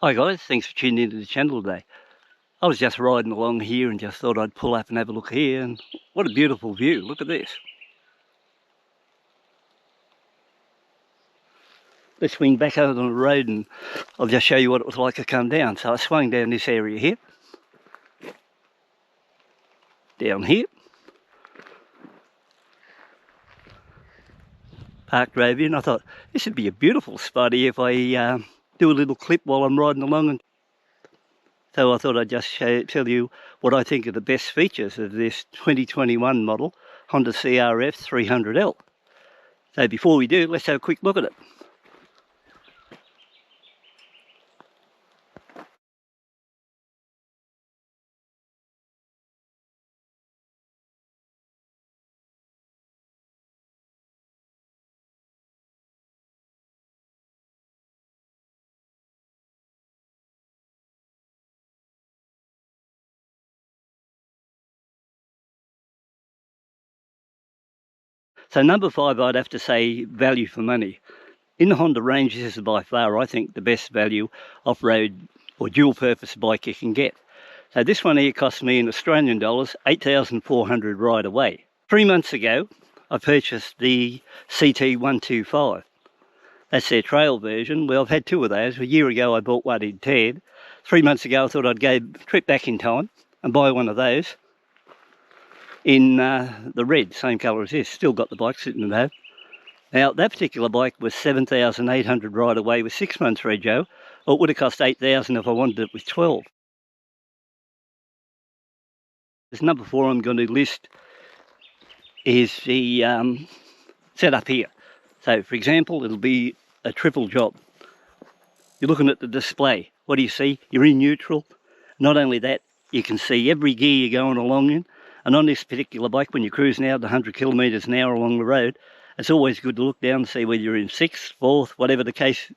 Hi guys, thanks for tuning into the channel today. I was just riding along here and just thought I'd pull up and have a look here, and what a beautiful view. Look at this. Let's swing back over on the road and I'll just show you what it was like to come down. So I swung down this area here, down here, parked over here, and I thought this would be a beautiful spot here if I do a little clip while I'm riding along. And so I thought I'd just tell you what I think are the best features of this 2021 model Honda CRF300L. So before we do, let's have a quick look at it. So number 5, I'd have to say value for money. In the Honda range, this is by far, I think, the best value off-road or dual-purpose bike you can get. So this one here cost me in Australian dollars, 8,400 right away. 3 months ago, I purchased the CT125. That's their trail version. Well, I've had 2 of those. A year ago, I bought one in Ted. 3 months ago, I thought I'd go trip back in time and buy one of those in the red, same colour as this. Still got the bike sitting at home. Now, that particular bike was 7,800 right away with 6 months rego, or it would have cost 8,000 if I wanted it with 12. This number 4 I'm going to list is the setup here. So, for example, it'll be a triple job. You're looking at the display. What do you see? You're in neutral. Not only that, you can see every gear you're going along in. And on this particular bike, when you're cruising out at 100 kilometres an hour along the road, it's always good to look down and see whether you're in 6th, 4th, whatever the case,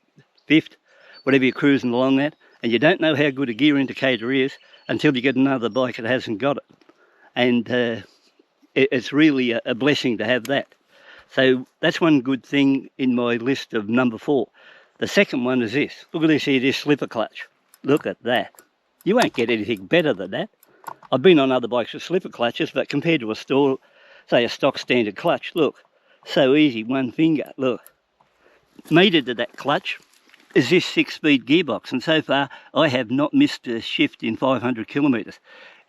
5th, whatever you're cruising along at. And you don't know how good a gear indicator is until you get another bike that hasn't got it. And it's really a blessing to have that. So that's one good thing in my list of number 4. The second one is this. Look at this here, this slipper clutch. Look at that. You won't get anything better than that. I've been on other bikes with slipper clutches, but compared to a store, say a stock standard clutch, look, so easy, one finger, look. Mated to that clutch is this 6-speed gearbox, and so far I have not missed a shift in 500 kilometres.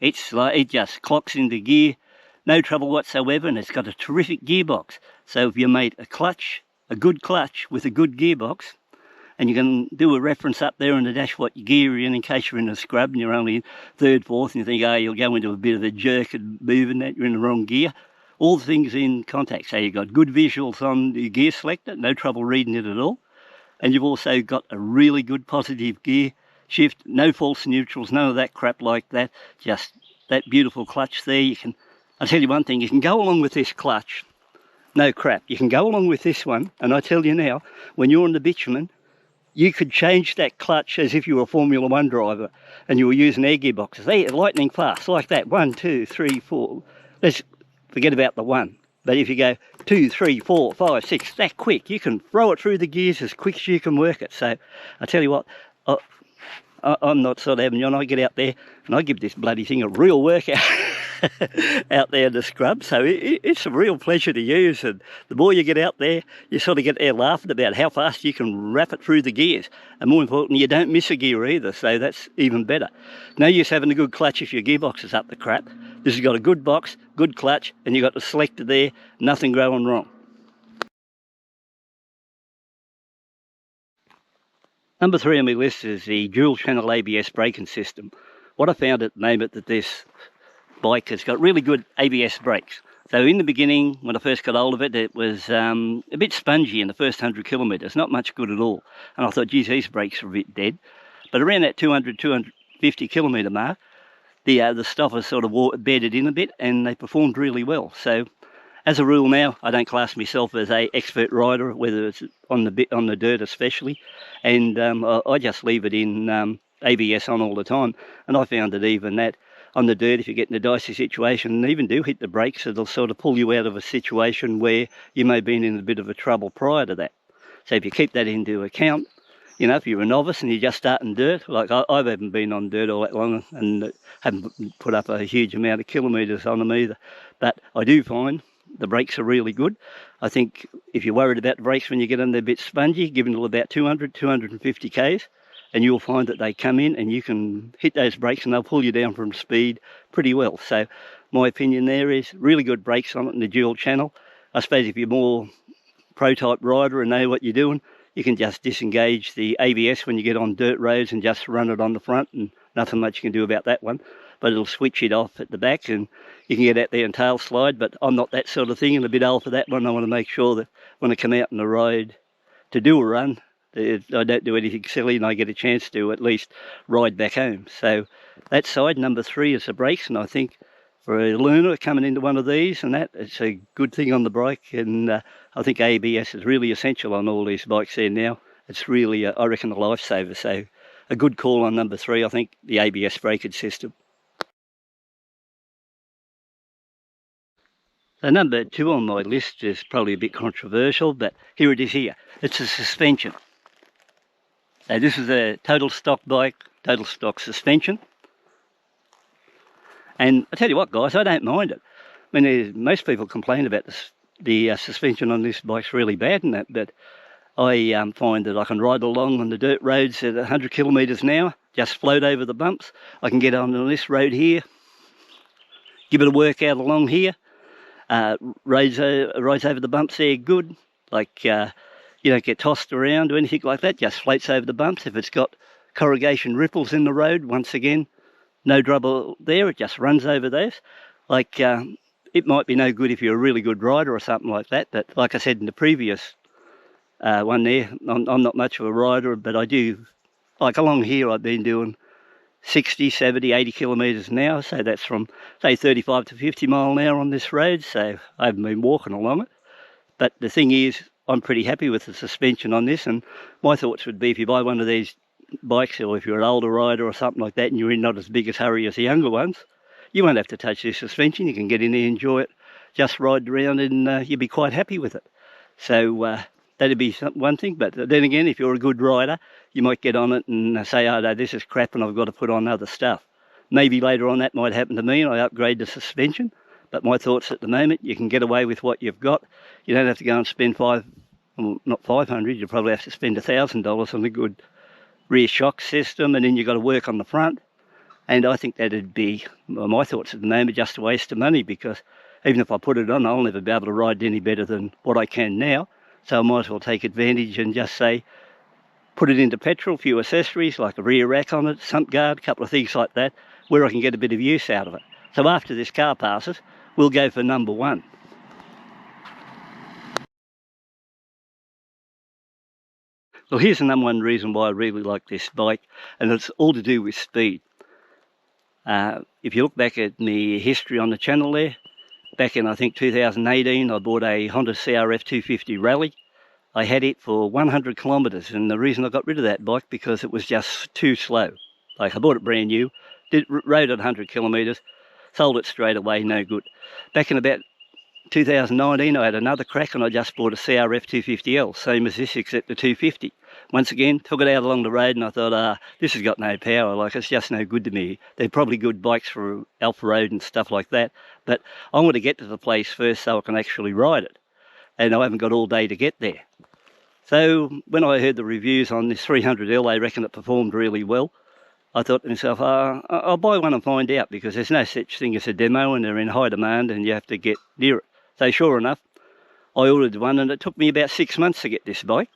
It's like it just clocks into gear, no trouble whatsoever, and it's got a terrific gearbox. So if you made a clutch, a good clutch with a good gearbox, and you can do a reference up there on the dash what gear you're in case you're in a scrub and you're only in 3rd, 4th, and you think, oh, you'll go into a bit of a jerk and moving that, you're in the wrong gear. All things in contact. So you've got good visuals on the gear selector, no trouble reading it at all. And you've also got a really good positive gear shift, no false neutrals, none of that crap like that. Just that beautiful clutch there. I'll tell you one thing, you can go along with this clutch, no crap. You can go along with this one, and I tell you now, when you're on the bitumen, you could change that clutch as if you were a Formula 1 driver and you were using air gearboxes. They're lightning fast, like that. 1, 2, 3, 4. Let's forget about the 1. But if you go 2, 3, 4, 5, 6, that quick, you can throw it through the gears as quick as you can work it. So I tell you what, I'm not sort of having you on. I get out there and I give this bloody thing a real workout out there in the scrub. So it's a real pleasure to use, and the more you get out there, you sort of get there laughing about how fast you can wrap it through the gears. And more importantly, you don't miss a gear either, so that's even better. No use having a good clutch if your gearbox is up the crap. This has got a good box, good clutch, and you've got the selector there, nothing going wrong. Number 3 on my list is the dual channel ABS braking system. What I found at the moment that this bike has got really good ABS brakes. So in the beginning, when I first got hold of it, it was a bit spongy in the first 100 kilometres, not much good at all. And I thought, geez, these brakes are a bit dead. But around that 200, 250 kilometre mark, the stuff has sort of bedded in a bit, and they performed really well. So as a rule now, I don't class myself as an expert rider, whether it's on the dirt especially, and I just leave it in ABS on all the time. And I found that even that on the dirt, if you get in a dicey situation and even do hit the brakes, it'll sort of pull you out of a situation where you may have been in a bit of a trouble prior to that. So if you keep that into account, You know, if you're a novice and you're just starting dirt, like I haven't been on dirt all that long and haven't put up a huge amount of kilometres on them either. But I do find the brakes are really good. I think if you're worried about the brakes when you get them, they're a bit spongy, give them about 200, 250 k's, and you'll find that they come in and you can hit those brakes and they'll pull you down from speed pretty well. So my opinion there is really good brakes on it in the dual channel. I suppose if you're more pro-type rider and know what you're doing, you can just disengage the ABS when you get on dirt roads and just run it on the front, and nothing much you can do about that one. But it'll switch it off at the back and you can get out there and tail slide. But I'm not that sort of thing and a bit old for that one. I want to make sure that when I come out on the road to do a run, I don't do anything silly and I get a chance to at least ride back home. So that side, number 3, is the brakes, and I think for a learner coming into one of these and that, it's a good thing on the bike, and I think ABS is really essential on all these bikes there now. It's really, I reckon, a lifesaver. So a good call on number 3, I think, the ABS braking system. So number 2 on my list is probably a bit controversial, but here it is here. It's a suspension. So this is a total stock bike, total stock suspension. And I tell you what, guys, I don't mind it. I mean, most people complain about the suspension on this bike's really bad and that, but I find that I can ride along on the dirt roads at 100 kilometres an hour, just float over the bumps. I can get on this road here, give it a workout along here, rides over the bumps there good, like you don't get tossed around or anything like that, just floats over the bumps. If it's got corrugation ripples in the road, once again, no trouble there, it just runs over those. Like, it might be no good if you're a really good rider or something like that, but like I said in the previous one there, I'm not much of a rider, but I do, like along here I've been doing 60, 70, 80 kilometres an hour, so that's from, say, 35 to 50 mile an hour on this road, so I haven't been walking along it. But the thing is, I'm pretty happy with the suspension on this, and my thoughts would be if you buy one of these bikes, or if you're an older rider or something like that and you're in not as big a hurry as the younger ones, you won't have to touch this suspension. You can get in there, enjoy it, just ride around, and you'll be quite happy with it. So that'd be one thing. But then again, if you're a good rider, you might get on it and say, oh no, this is crap and I've got to put on other stuff. Maybe later on that might happen to me and I upgrade the suspension. But my thoughts at the moment, you can get away with what you've got. You don't have to go and spend not 500, you probably have to spend $1,000 on a good rear shock system, and then you've got to work on the front. And I think that'd be, well, my thoughts at the moment, just a waste of money, because even if I put it on, I'll never be able to ride any better than what I can now. So I might as well take advantage and just say, put it into petrol, a few accessories like a rear rack on it, sump guard, a couple of things like that, where I can get a bit of use out of it. So after this car passes, we'll go for number 1. Well, here's the number 1 reason why I really like this bike, and it's all to do with speed. If you look back at the history on the channel there, back in I think 2018, I bought a Honda CRF300L Rally. I had it for 100 kilometres, and the reason I got rid of that bike because it was just too slow. Like, I bought it brand new, rode it 100 kilometres, sold it straight away, no good. Back in about 2019, I had another crack and I just bought a CRF300L, same as this except the 250. Once again, took it out along the road and I thought, this has got no power, like it's just no good to me. They're probably good bikes for Alpha Road and stuff like that, but I want to get to the place first so I can actually ride it. And I haven't got all day to get there. So when I heard the reviews on this 300L, they reckon it performed really well. I thought to myself, I'll buy one and find out, because there's no such thing as a demo and they're in high demand and you have to get near it. So sure enough, I ordered one and it took me about 6 months to get this bike.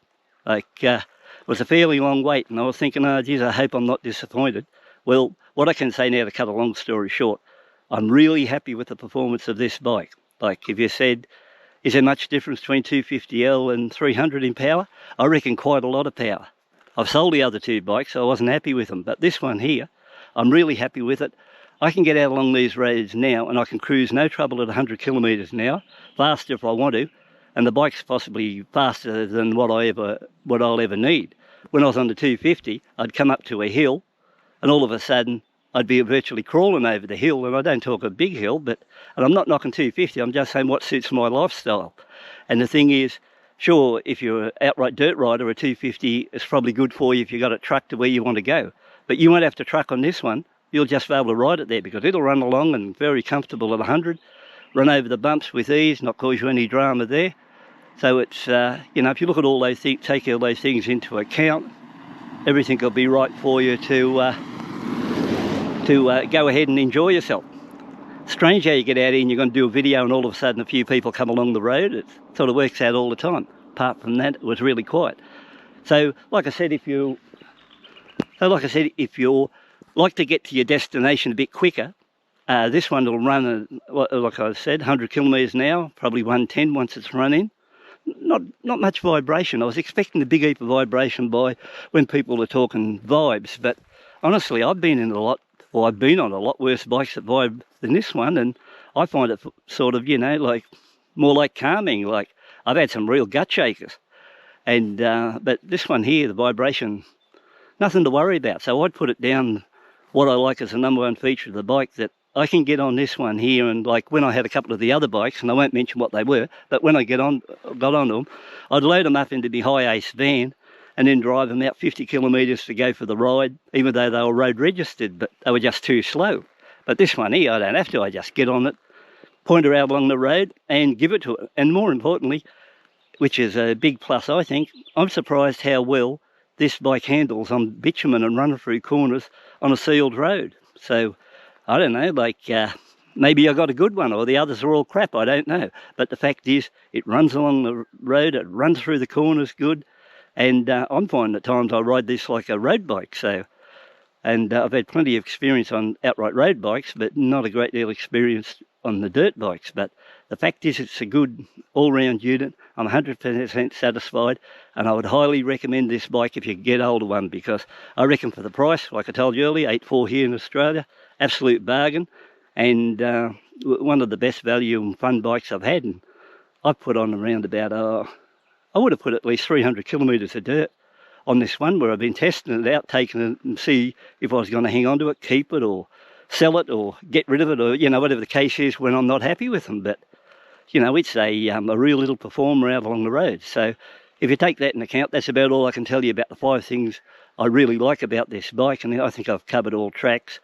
Like, it was a fairly long wait, and I was thinking, oh geez, I hope I'm not disappointed. Well, what I can say now, to cut a long story short, I'm really happy with the performance of this bike. Like, if you said, is there much difference between 250L and 300 in power? I reckon quite a lot of power. I've sold the other 2 bikes, so I wasn't happy with them, but this one here, I'm really happy with it. I can get out along these roads now and I can cruise no trouble at 100 kilometres an hour, faster if I want to, and the bike's possibly faster than what I'll ever need. When I was on the 250, I'd come up to a hill and all of a sudden I'd be virtually crawling over the hill, and I don't talk a big hill, and I'm not knocking 250, I'm just saying what suits my lifestyle. And the thing is, Sure, if you're an outright dirt rider, a 250 is probably good for you if you got it trucked to where you want to go. But you won't have to truck on this one. You'll just be able to ride it there because it'll run along and very comfortable at 100, run over the bumps with ease, not cause you any drama there. So it's, you know, if you look at all those things, take all those things into account, everything will be right for you to go ahead and enjoy yourself. Strange how you get out here and you're going to do a video and all of a sudden a few people come along the road. It sort of works out all the time. Apart from that, it was really quiet. So, like I said, if you like to get to your destination a bit quicker, this one will run, like I said, 100 kilometres an hour, probably 110 once it's running. Not much vibration. I was expecting a big heap of vibration by when people are talking vibes, but honestly, I've been on a lot worse bikes that vibe than this one, and I find it sort of, you know, like more like calming. Like I've had some real gut shakers, and but this one here, the vibration, nothing to worry about. So I'd put it down. What I like as the number one feature of the bike, that I can get on this one here, and like when I had a couple of the other bikes, and I won't mention what they were, but when I got onto them, I'd load them up into the high ace van and then drive them out 50 kilometres to go for the ride, even though they were road registered, but they were just too slow. But this one here, I don't have to. I just get on it, point her out along the road and give it to it. And more importantly, which is a big plus, I think, I'm surprised how well this bike handles on bitumen and running through corners on a sealed road. So, I don't know, like maybe I got a good one or the others are all crap, I don't know. But the fact is, it runs along the road, it runs through the corners good, and I'm finding at times I ride this like a road bike. So, and I've had plenty of experience on outright road bikes, but not a great deal of experience on the dirt bikes. But the fact is, it's a good all-round unit. I'm 100% satisfied, and I would highly recommend this bike if you get hold of one, because I reckon for the price, like I told you earlier, 8.4 here in Australia, absolute bargain, and one of the best value and fun bikes I've had. And I've put on around about, I would have put at least 300 kilometres of dirt on this one, where I've been testing it out, taking it and see if I was going to hang on to it, keep it, or sell it, or get rid of it, or, you know, whatever the case is when I'm not happy with them. But, you know, it's a real little performer out along the road. So if you take that into account, that's about all I can tell you about the 5 things I really like about this bike, and I think I've covered all tracks.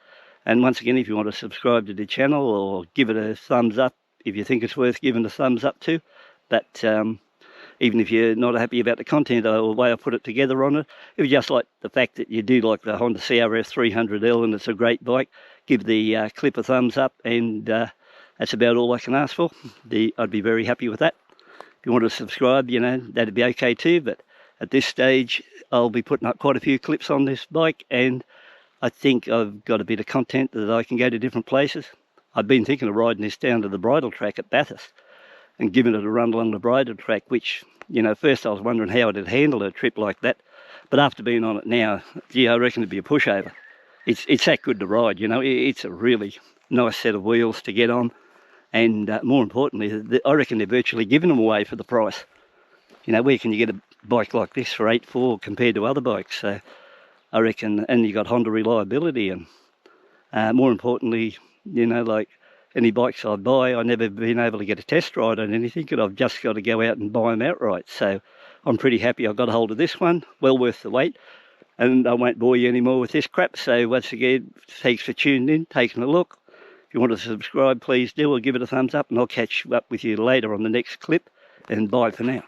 And once again, if you want to subscribe to the channel or give it a thumbs up if you think it's worth giving a thumbs up to. But even if you're not happy about the content or the way I put it together on it, if you just like the fact that you do like the Honda CRF300L and it's a great bike, give the clip a thumbs up, and that's about all I can ask for. I'd be very happy with that. If you want to subscribe, you know, that'd be okay too. But at this stage, I'll be putting up quite a few clips on this bike, and I think I've got a bit of content that I can go to different places. I've been thinking of riding this down to the bridle track at Bathurst and giving it a run along the bridle track, which, you know, first I was wondering how it'd handle a trip like that. But after being on it now, gee, I reckon it'd be a pushover. It's that good to ride, you know. It's a really nice set of wheels to get on. And more importantly, I reckon they're virtually giving them away for the price. You know, where can you get a bike like this for 8.4 compared to other bikes? So I reckon, and you got Honda reliability, and more importantly, you know, like any bikes I buy, I've never been able to get a test ride on anything, and I've just got to go out and buy them outright. So I'm pretty happy I got a hold of this one, well worth the wait. And I won't bore you anymore with this crap. So once again, thanks for tuning in, taking a look. If you want to subscribe, please do, or give it a thumbs up, and I'll catch up with you later on the next clip. And bye for now.